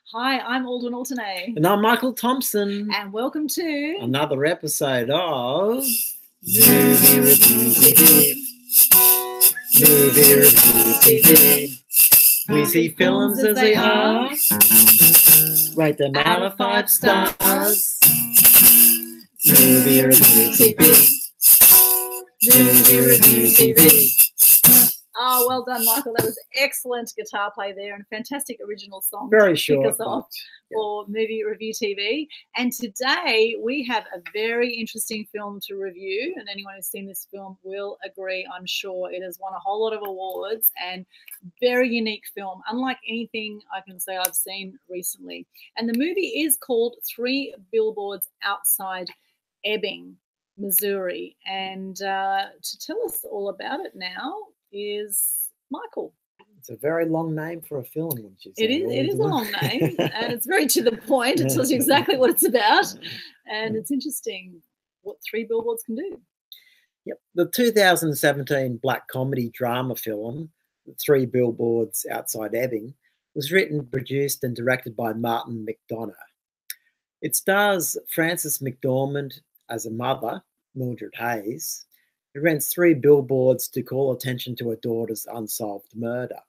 Hi, I'm Aldwyn Altuney. And I'm Michael Thompson. And welcome to another episode of Movie Review TV. Movie Review TV. We see films as they are, rate them out of 5 stars. Movie Review TV. Movie Review TV. Oh, well done, Michael. That was excellent guitar play there and a fantastic original song. Very to short. Kick us off for Movie Review TV. And today we have a very interesting film to review. And anyone who's seen this film will agree, I'm sure. It has won a whole lot of awards and very unique film, unlike anything I can say I've seen recently. And the movie is called 3 Billboards Outside Ebbing, Missouri. And to tell us all about it now is Michael. It's a very long name for a film, wouldn't you say? It is a long name, and it's very to the point. It tells you exactly what it's about, and it's interesting what 3 Billboards can do. Yep. The 2017 black comedy drama film, 3 Billboards Outside Ebbing, was written, produced, and directed by Martin McDonagh. It stars Frances McDormand as a mother, Mildred Hayes, who rents 3 billboards to call attention to her daughter's unsolved murder.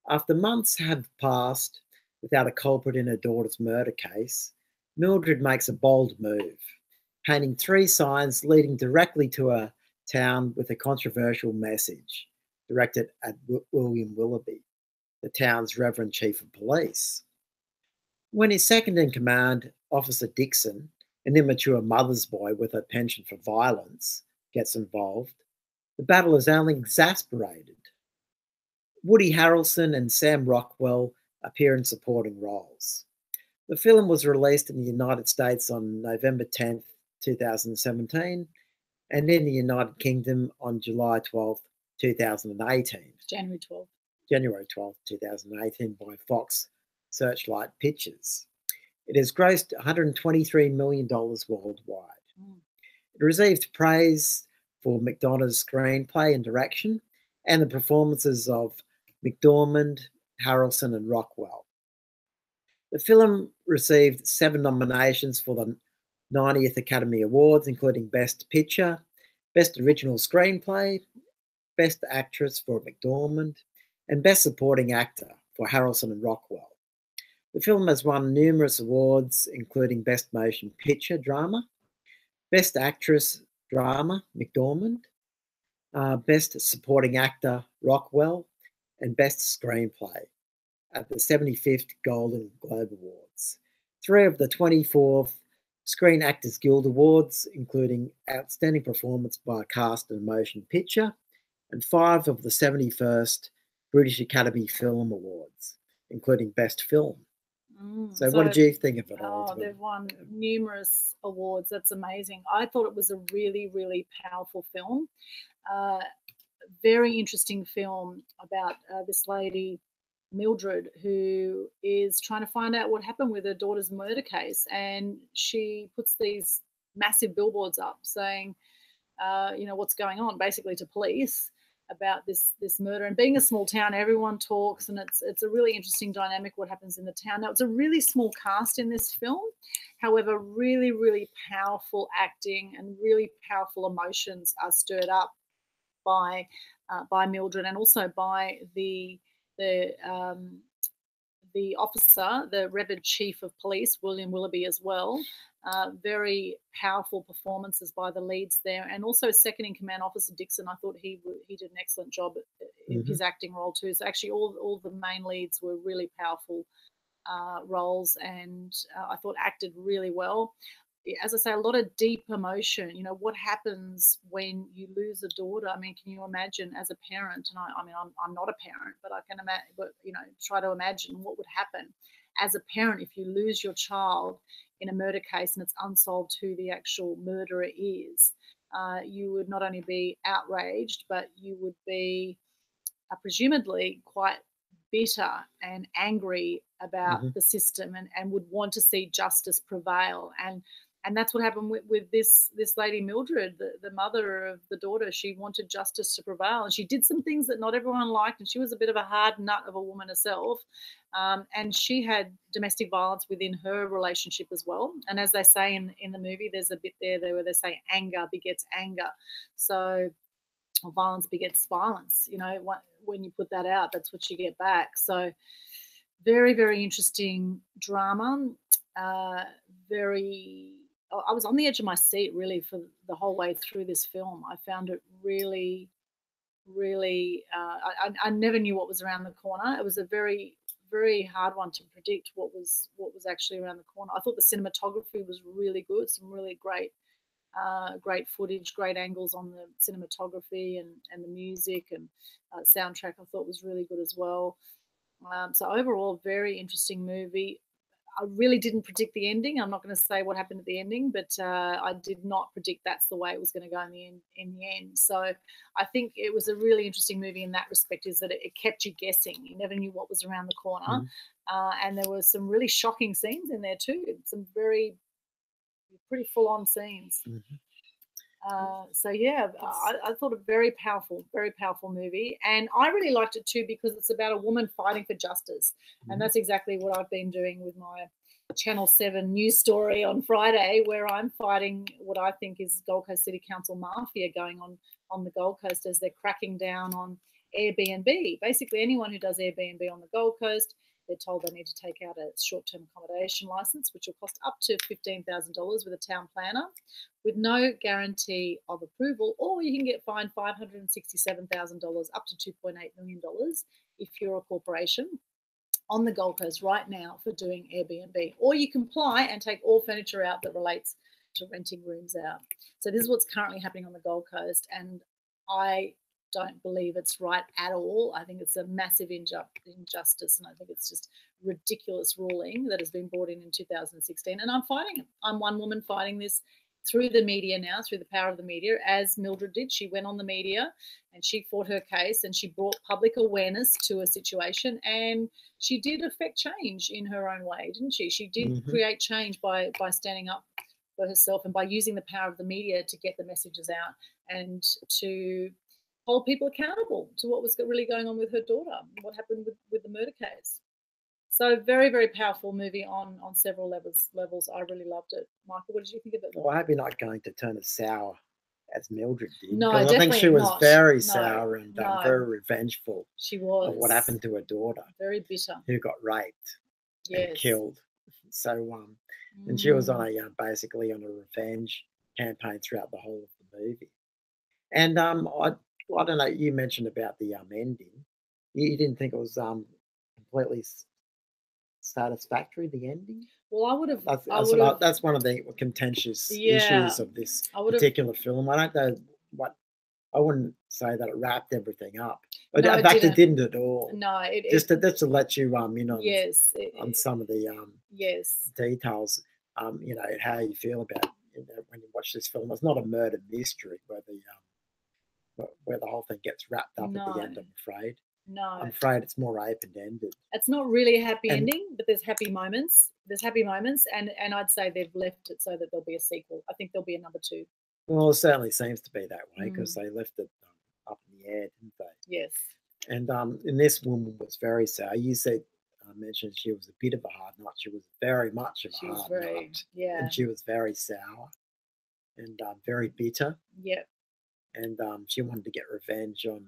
After months have passed without a culprit in her daughter's murder case, Mildred makes a bold move, painting 3 signs leading directly to a town with a controversial message directed at William Willoughby, the town's Reverend Chief of Police. When his second-in-command, Officer Dixon, an immature mother's boy with a penchant for violence, gets involved, the battle is only exasperated. Harrelson and Sam Rockwell appear in supporting roles. The film was released in the United States on November 10th, 2017, and in the United Kingdom on July 12th, 2018. January 12th, 2018 by Fox Searchlight Pictures. It has grossed $123 million worldwide. It received praise for McDonagh's screenplay and direction and the performances of McDormand, Harrelson and Rockwell. The film received 7 nominations for the 90th Academy Awards, including Best Picture, Best Original Screenplay, Best Actress for McDormand, and Best Supporting Actor for Harrelson and Rockwell. The film has won numerous awards, including Best Motion Picture Drama, Best Actress Drama, McDormand, Best Supporting Actor, Rockwell, and Best Screenplay at the 75th Golden Globe Awards. 3 of the 24th Screen Actors Guild Awards, including Outstanding Performance by a Cast and Motion Picture, and 5 of the 71st British Academy Film Awards, including Best Film. So what did you think of it all? Oh, they've won numerous awards. That's amazing. I thought it was a really, really powerful film. Very interesting film about this lady, Mildred, who is trying to find out what happened with her daughter's murder case. And she puts these massive billboards up saying, what's going on, basically to police about this murder. And being a small town, everyone talks, and it's a really interesting dynamic what happens in the town. Now, it's a really small cast in this film. However, really, really powerful acting and really powerful emotions are stirred up by Mildred and also by the officer, the revered Chief of Police, William Willoughby, as well. Very powerful performances by the leads there, and also second-in-command Officer Dixon. I thought he did an excellent job in his acting role too. So actually, all the main leads were really powerful roles, and I thought acted really well. As I say, a lot of deep emotion. What happens when you lose a daughter? I mean, can you imagine as a parent? And I'm not a parent, but I can imagine. But try to imagine what would happen as a parent if you lose your child in a murder case and it's unsolved who the actual murderer is. You would not only be outraged, but you would be presumably quite bitter and angry about the system and would want to see justice prevail. And And that's what happened with this lady Mildred, the mother of the daughter. She wanted justice to prevail, and she did some things that not everyone liked, and she was a bit of a hard nut of a woman herself. And she had domestic violence within her relationship as well. And as they say in the movie, there's a bit there where they say anger begets anger. So violence begets violence. You know, when you put that out, that's what you get back. So very, very interesting drama. I was on the edge of my seat really for the whole way through this film. I found it really, really. I never knew what was around the corner. It was a very, very hard one to predict what was actually around the corner. I thought the cinematography was really good. Some really great footage, great angles on the cinematography and the music and soundtrack. I thought was really good as well. So overall, very interesting movie. I really didn't predict the ending. I'm not going to say what happened at the ending, but I did not predict that's the way it was going to go in the end. So I think it was a really interesting movie in that respect, is that it kept you guessing. You never knew what was around the corner. And there were some really shocking scenes in there too. Some pretty full-on scenes. So yeah, I thought a very powerful movie, and I really liked it too because it's about a woman fighting for justice, and that's exactly what I've been doing with my Channel 7 news story on Friday, where I'm fighting what I think is Gold Coast City Council mafia going on the Gold Coast as they're cracking down on Airbnb. Basically, anyone who does Airbnb on the Gold Coast, they're told they need to take out a short-term accommodation license, which will cost up to $15,000 with a town planner, with no guarantee of approval, or you can get fined $567,000 up to $2.8 million if you're a corporation on the Gold Coast right now for doing Airbnb. Or you comply and take all furniture out that relates to renting rooms out. So this is what's currently happening on the Gold Coast, and I don't believe it's right at all. I think it's a massive injustice, and I think it's just ridiculous ruling that has been brought in 2016, and I'm fighting it. I'm one woman fighting this through the media now, through the power of the media, as Mildred did. She went on the media and she fought her case, and she brought public awareness to a situation, and she did affect change in her own way, didn't she? She did create change by standing up for herself and by using the power of the media to get the messages out and to hold people accountable to what was really going on with her daughter, what happened with the murder case. So very, very powerful movie on several levels. I really loved it. Michael, what did you think of it? Well, I hope you're not going to turn as sour as Mildred did. No, I think she was not. very No, sour and no. very revengeful. She was. Of what happened to her daughter. Very bitter. Who got raped and killed. So, and she was on basically on a revenge campaign throughout the whole of the movie. And I don't know, you mentioned about the ending. You didn't think it was completely satisfactory, the ending? Well, I would have. That's one of the contentious issues of this particular film. I don't know what. I wouldn't say that it wrapped everything up. But in fact, it didn't at all. No, just to let you in on on some of the details. You know how you feel about when you watch this film. It's not a murder mystery where the whole thing gets wrapped up at the end. I'm afraid. No, I'm afraid it's more open-ended. It's not really a happy ending, but there's happy moments. And I'd say they've left it so that there'll be a sequel. I think there'll be a number 2. Well, it certainly seems to be that way because they left it up in the air, didn't they? Yes. And this woman was very sour. You mentioned she was a bit of a hard nut. She was very much of a hard nut. Yeah. And she was very sour and very bitter. Yeah. And she wanted to get revenge on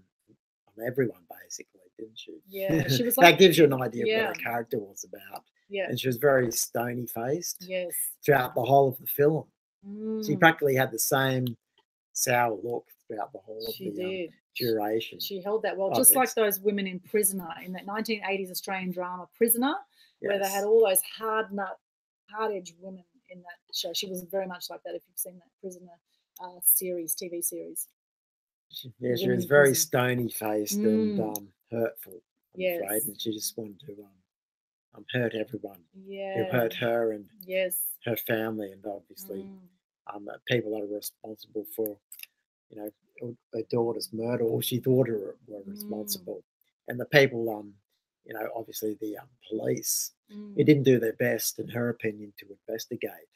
everyone, basically, didn't she? Yeah. She was that gives you an idea of what her character was about. Yeah. And she was very stony-faced. Yes. Throughout the whole of the film. She practically had the same sour look throughout the whole of the duration. She held that well, just like those women in Prisoner, in that 1980s Australian drama Prisoner, where they had all those hard-edged women in that show. She was very much like that, if you've seen that Prisoner TV series. Yeah, she was very stony-faced and hurtful, I'm afraid, and she just wanted to hurt everyone who hurt her and her family, and obviously people that are responsible for, her daughter's murder, or she thought were responsible, and the people, obviously the police, who didn't do their best, in her opinion, to investigate.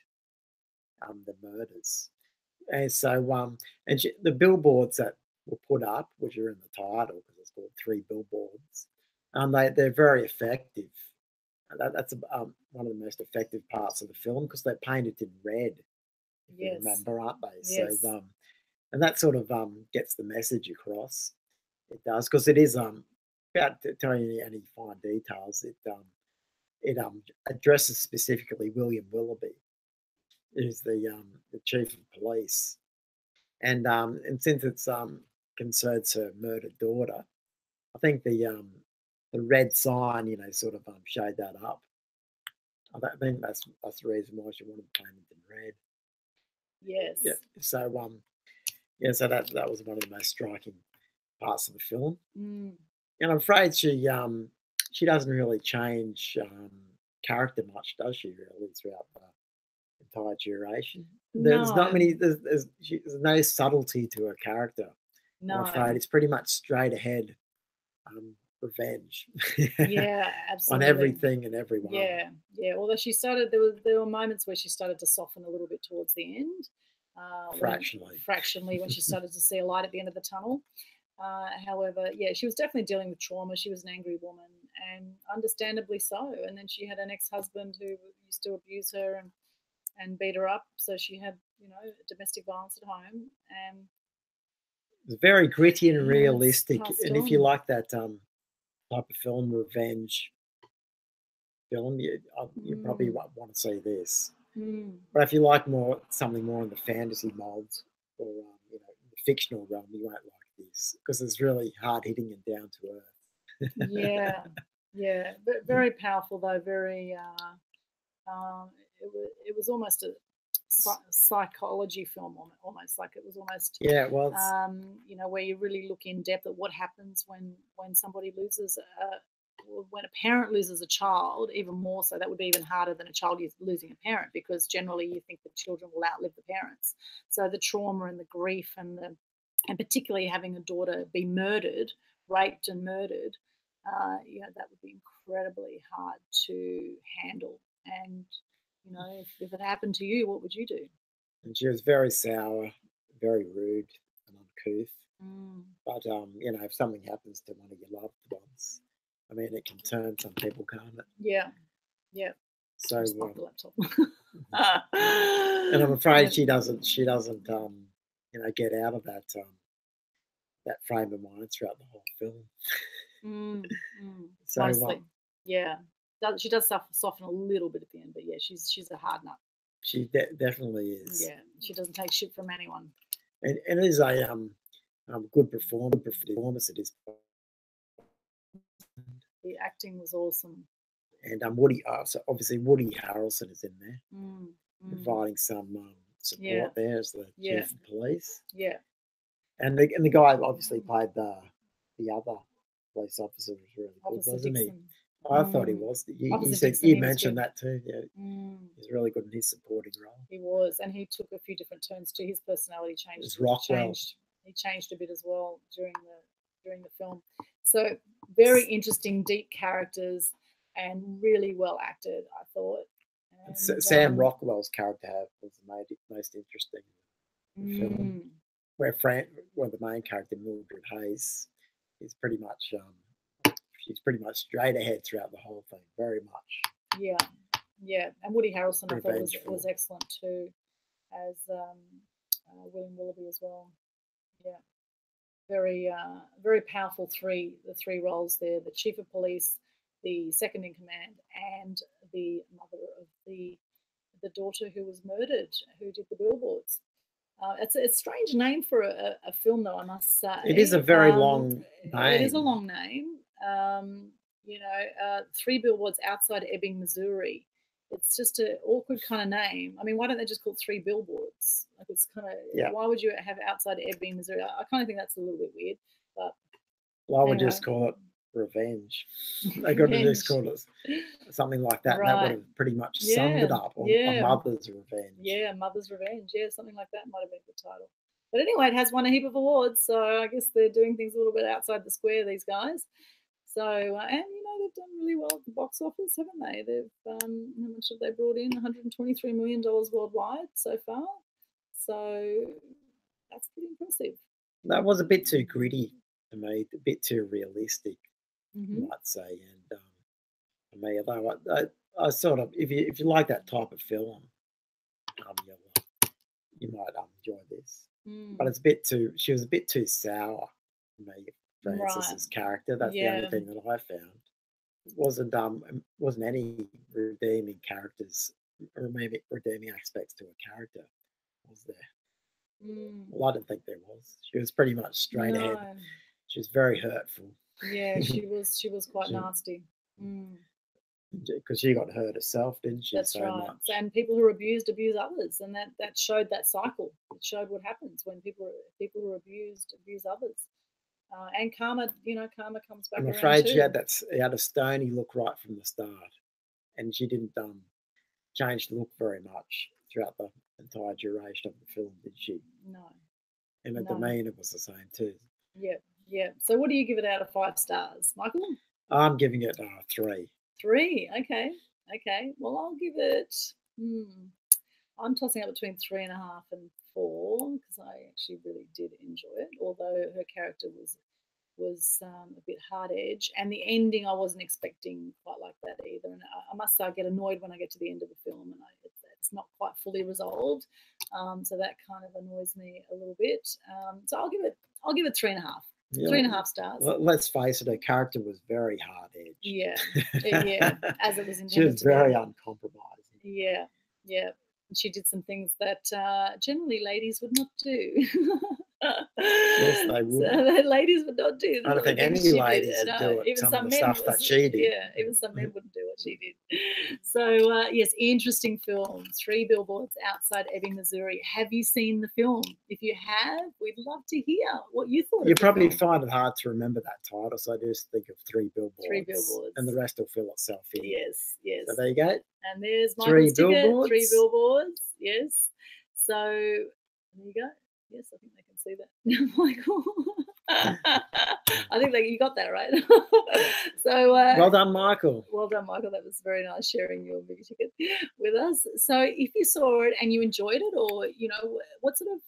the murders. And so, the billboards that were put up, which are in the title because it's called Three Billboards, they're very effective. That's one of the most effective parts of the film because they're painted in red. If you remember, aren't they? Yes. So, and that sort of gets the message across. It does because it is without telling you any fine details. It addresses specifically William Willoughby, who's the chief of police, and since it's concerns her murdered daughter, I think the red sign, sort of showed that up. I think that's the reason why she wanted to paint it in red. Yes. Yeah. So so that was one of the most striking parts of the film. Mm. And I'm afraid she doesn't really change character much, does she? Really, throughout the entire duration. There's not many. There's no subtlety to her character. No. I'm afraid it's pretty much straight ahead revenge. Yeah, absolutely. On everything and everyone. Yeah. Although there were moments where she started to soften a little bit towards the end. Fractionally, when she started to see a light at the end of the tunnel. However, she was definitely dealing with trauma. She was an angry woman, and understandably so. And then she had an ex-husband who used to abuse her and beat her up. So she had, domestic violence at home. And it's very gritty and realistic. And if you like that type of film, revenge film, you probably want to see this. But if you like something more in the fantasy mold or the fictional realm, you won't like this because it's really hard hitting and down to earth. Yeah, but very powerful though. Very, it was almost a psychology film, almost like it was almost. Yeah, it was. Where you really look in depth at what happens when somebody loses when a parent loses a child, even more so. That would be even harder than a child losing a parent, because generally you think that children will outlive the parents. So the trauma and the grief and particularly having a daughter be raped and murdered, that would be incredibly hard to handle. And if it happened to you, what would you do? And she was very sour, very rude and uncouth. But if something happens to one of your loved ones, I mean, it can turn some people, can't it? Yeah. So the laptop. And I'm afraid she doesn't get out of that frame of mind throughout the whole film. So, mostly, she does soften a little bit at the end, but she's a hard nut. She definitely is. Yeah, she doesn't take shit from anyone. And it is a good performance. It is. The acting was awesome. And Woody, so obviously Woody Harrelson is in there, providing some support there as the chief of police. Yeah. And the guy obviously played the other police officer, was really good, wasn't Dixon. He? I thought he was. You mentioned that too. Yeah, he's really good in his supporting role. He was, and he took a few different turns too. His personality changed. It was Rockwell. He changed a bit as well during the film. So very interesting, deep characters, and really well acted, I thought. And, Sam Rockwell's character was the most interesting in the film, where the main character, Mildred Hayes, is pretty much she's pretty much straight ahead throughout the whole thing, very much. Yeah, and Woody Harrelson I thought was excellent too, as William Willoughby as well. Yeah. Very, very powerful the three roles there: the chief of police, the second in command, and the mother of the daughter who was murdered, who did the billboards. It's a strange name for a film, though, I must say. It is a very long name. It is a long name. 3 Billboards outside Ebbing, Missouri. It's just an awkward kind of name. I mean, why don't they just call it 3 Billboards? Like, it's kind of, why would you have outside Ebbing, Missouri? I kind of think that's a little bit weird. But I would just call it Revenge. They could have just called it something like that. Right. That would have pretty much summed it up. A Mother's Revenge. Yeah, Mother's Revenge. Yeah, something like that might have been the title. But anyway, it has won a heap of awards, so I guess they're doing things a little bit outside the square, these guys. So, and they've done really well at the box box office, haven't they? They've how much have they brought in? $123 million worldwide so far. So that's pretty impressive. That was a bit too gritty to me, a bit too realistic, Mm-hmm. you might say. And for me, although I sort of, if you like that type of film, you might enjoy this. But it's a bit too. She was a bit too sour for me, Frances's character. That's the only thing that I found. It wasn't any redeeming characters, redeeming aspects to a character, was there? Well, I don't think there was. She was pretty much straight ahead. She was very hurtful. Yeah, she was quite nasty. Because she got hurt herself, didn't she? That's so right. much. And people who are abused abuse others, and that showed that cycle. It showed what happens when people who are abused abuse others. And karma, karma comes back. I'm around afraid too. she had a stony look right from the start, and she didn't change the look very much throughout the entire duration of the film, did she? No. And the demeanour was the same too. Yeah. So what do you give it out of 5 stars, Michael? I'm giving it 3. 3, okay. Well, I'll give it. I'm tossing up between 3.5 and 4 because I actually really did enjoy it. Although her character was a bit hard edge, and the ending I wasn't expecting quite like that either. And I must say I get annoyed when I get to the end of the film and it's not quite fully resolved. So that kind of annoys me a little bit. So I'll give it 3.5. Yeah. 3.5 stars. Let's face it, her character was very hard edged. Yeah, as it was intended. She was very uncompromising. Yeah. She did some things that generally ladies would not do. Yes, they would. So ladies would not do. I don't think any ladies would do it. Even some of the men stuff that she did. Yeah, even some men wouldn't do what she did. So yes, interesting film. 3 Billboards Outside Ebbing, Missouri. Have you seen the film? If you have, we'd love to hear what you thought. You probably find it hard to remember that title, so just think of 3 Billboards. 3 Billboards, and the rest will fill itself in. Yes. So there you go. And there's Michael's 3 billboards. 3 Billboards. Yes. So there you go. Yes, I think they can see that. Michael. I think you got that right. So well done, Michael. Well done, Michael. That was very nice sharing your movie ticket with us. So if you saw it and you enjoyed it, or what sort of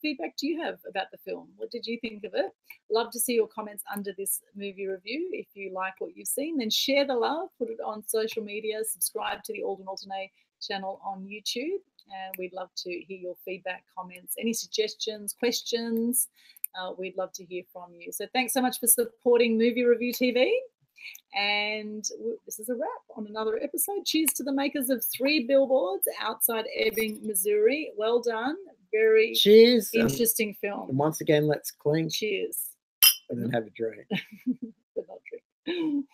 feedback do you have about the film? What did you think of it? Love to see your comments under this movie review. If you like what you've seen, then share the love, put it on social media, subscribe to the Aldwyn Altuney channel on YouTube, and we'd love to hear your feedback, comments, any suggestions, questions. We'd love to hear from you. So thanks so much for supporting Movie Review TV. And this is a wrap on another episode. Cheers to the makers of 3 Billboards Outside Ebbing, Missouri. Well done. Very cheers. Interesting film. And once again, let's clink. Cheers. And then have a drink. But not drink.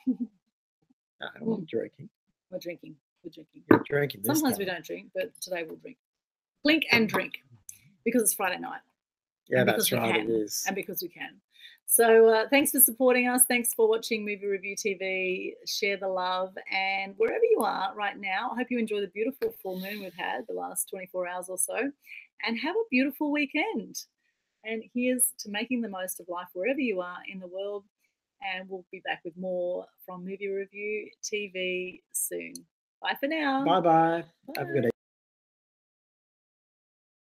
No, I'm not drinking. We're drinking. You're drinking this Sometimes time. we don't drink, but today we'll drink. Blink and drink because it's Friday night. Yeah, that's right, it is. And because we can. So thanks for supporting us. Thanks for watching Movie Review TV. Share the love. And wherever you are right now, I hope you enjoy the beautiful full moon we've had the last 24 hours or so. And have a beautiful weekend. And here's to making the most of life wherever you are in the world. And we'll be back with more from Movie Review TV soon. Bye for now. Bye-bye. Have a good evening.